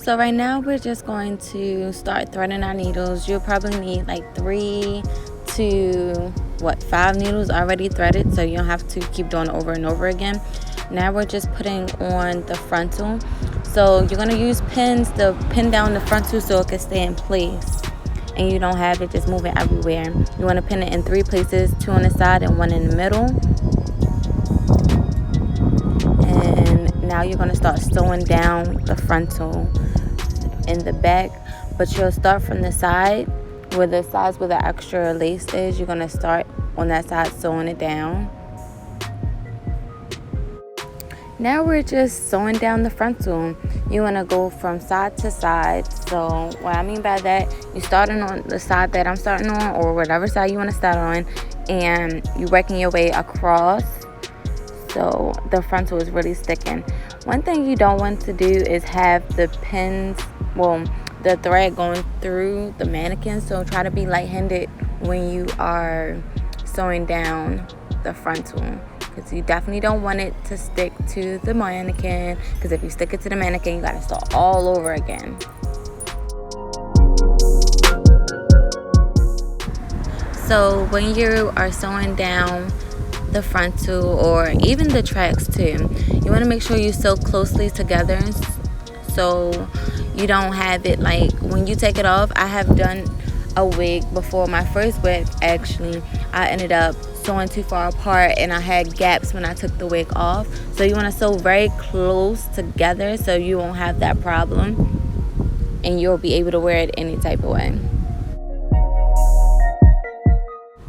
So right now we're just going to start threading our needles. You'll probably need like 3 to 5 needles already threaded, so you don't have to keep doing it over and over again. Now we're just putting on the frontal. So you're going to use pins to pin down the frontal so it can stay in place and you don't have it just moving everywhere. You want to pin it in 3 places, 2 on the side and 1 in the middle. And now you're going to start sewing down the frontal in the back, but you'll start from the side where the extra lace is. You're going to start on that side sewing it down. Now we're just sewing down the frontal. You want to go from side to side. So what I mean by that, you're starting on the side that I'm starting on, or whatever side you want to start on, and you're working your way across so the frontal is really sticking. One thing you don't want to do is have the the thread going through the mannequin, so try to be light-handed when you are sewing down the frontal, because you definitely don't want it to stick to the mannequin, because if you stick it to the mannequin, you got to start all over again. So when you are sewing down the frontal, or even the tracks too, you want to make sure you sew closely together so you don't have it like when you take it off. I have done a wig before, my first wig actually, I ended up sewing too far apart and I had gaps when I took the wig off. So you want to sew very close together so you won't have that problem and you'll be able to wear it any type of way.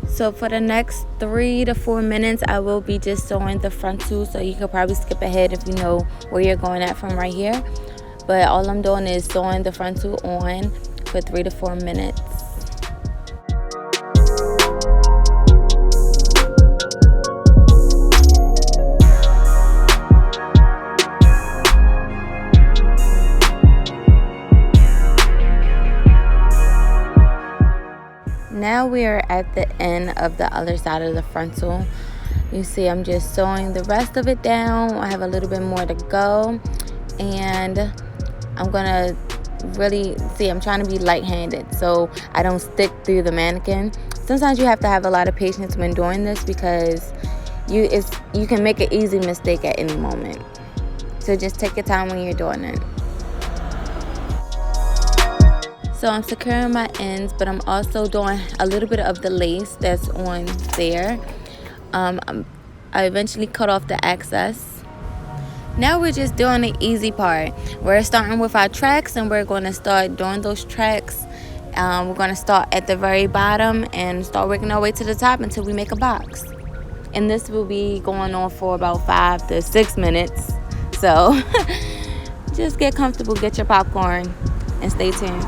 So for the next 3 to 4 minutes, I will be just sewing the frontal, so you could probably skip ahead if you know where you're going at from right here. But all I'm doing is sewing the frontal on for 3 to 4 minutes. Now we are at the end of the other side of the frontal. You see I'm just sewing the rest of it down. I have a little bit more to go, and I'm gonna really see, I'm trying to be light-handed so I don't stick through the mannequin. Sometimes you have to have a lot of patience when doing this, because you can make an easy mistake at any moment. So just take your time when you're doing it. So I'm securing my ends, but I'm also doing a little bit of the lace that's on there. I eventually cut off the excess. Now we're just doing the easy part. We're starting with our tracks, and we're going to start doing those tracks. We're going to start at the very bottom and start working our way to the top until we make a box. And this will be going on for about 5 to 6 minutes. So just get comfortable, get your popcorn, and stay tuned.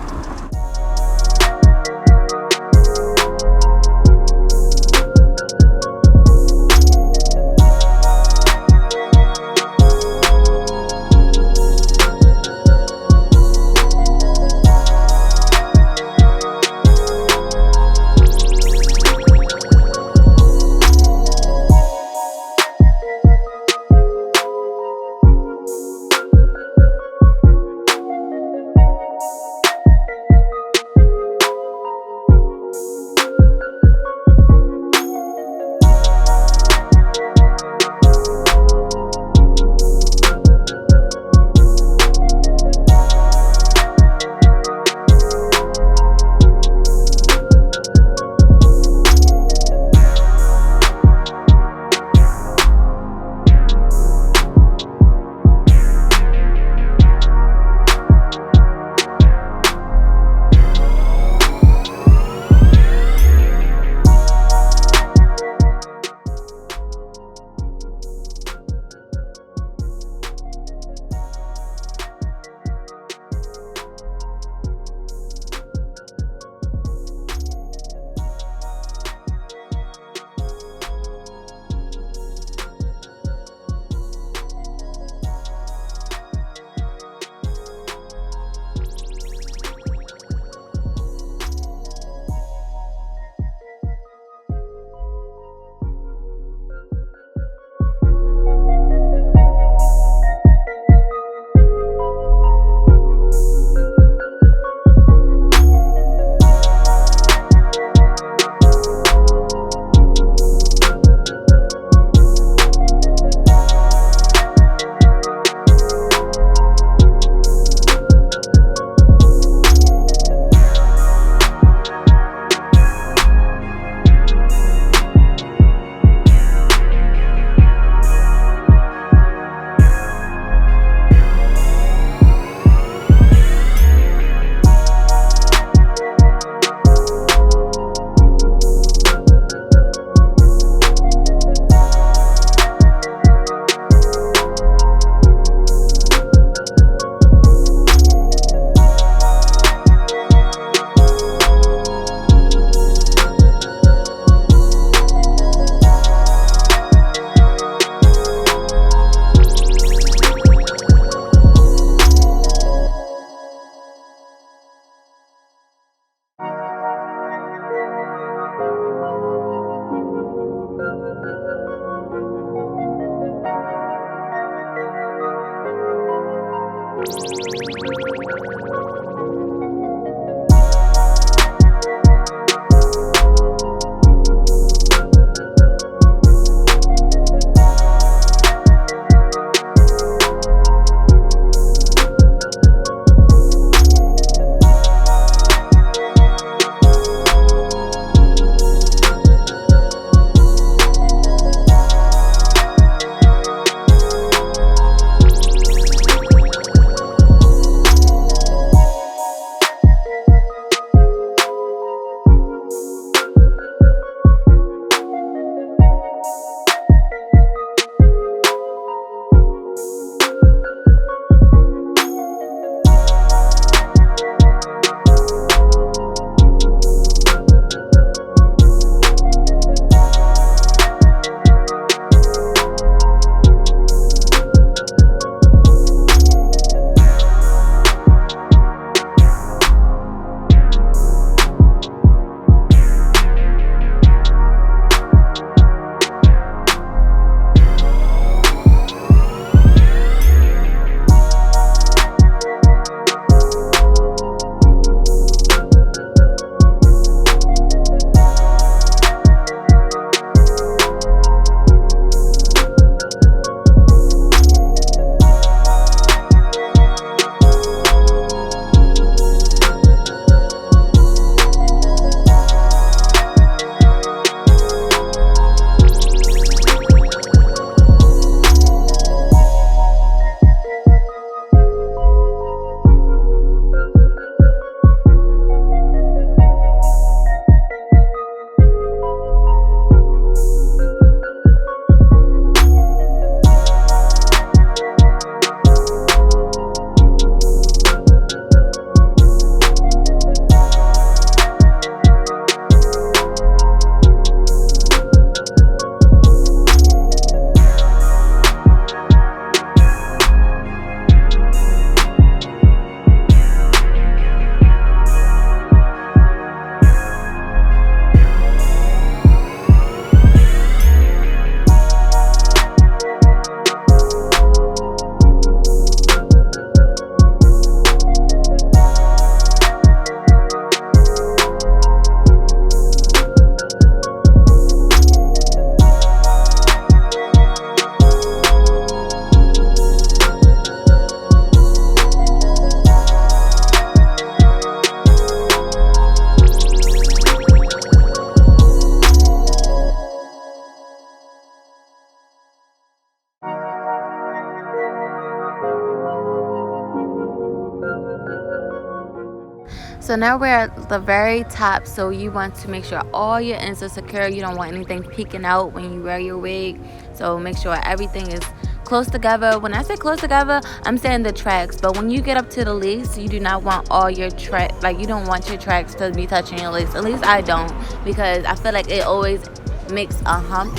So now we're at the very top, so you want to make sure all your ends are secure. You don't want anything peeking out when you wear your wig. So make sure everything is close together. When I say close together, I'm saying the tracks. But when you get up to the lace, you do not want all your tracks, like you don't want your tracks to be touching your lace. At least I don't, because I feel like it always makes a hump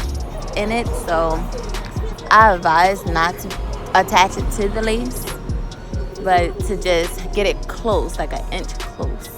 in it. So I advise not to attach it to the lace, but to just get it close, like an inch close.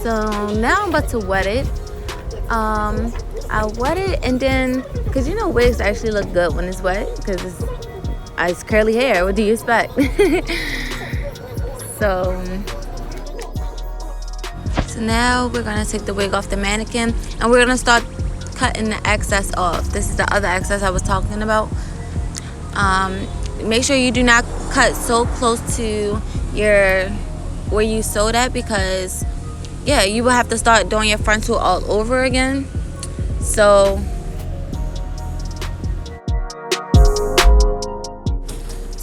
So now I'm about to wet it. I wet it, and then, because you know wigs actually look good when it's wet, because it's curly hair. What do you expect? So now we're gonna take the wig off the mannequin, and we're gonna start cutting the excess off. This is the other excess I was talking about. Make sure you do not cut so close to where you sewed at, because yeah, you will have to start doing your frontal all over again. So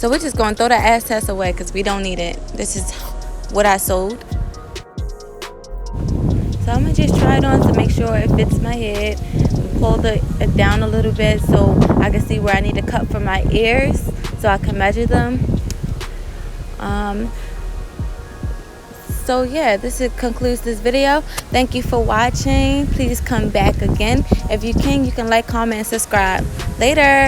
we're just going to throw the excess away because we don't need it. This is what I sewed. So I'm going to just try it on to make sure it fits my head. Pull it down a little bit so I can see where I need to cut for my ears, so I can measure them. So yeah, this concludes this video. Thank you for watching. Please come back again. If you can like, comment, and subscribe. Later.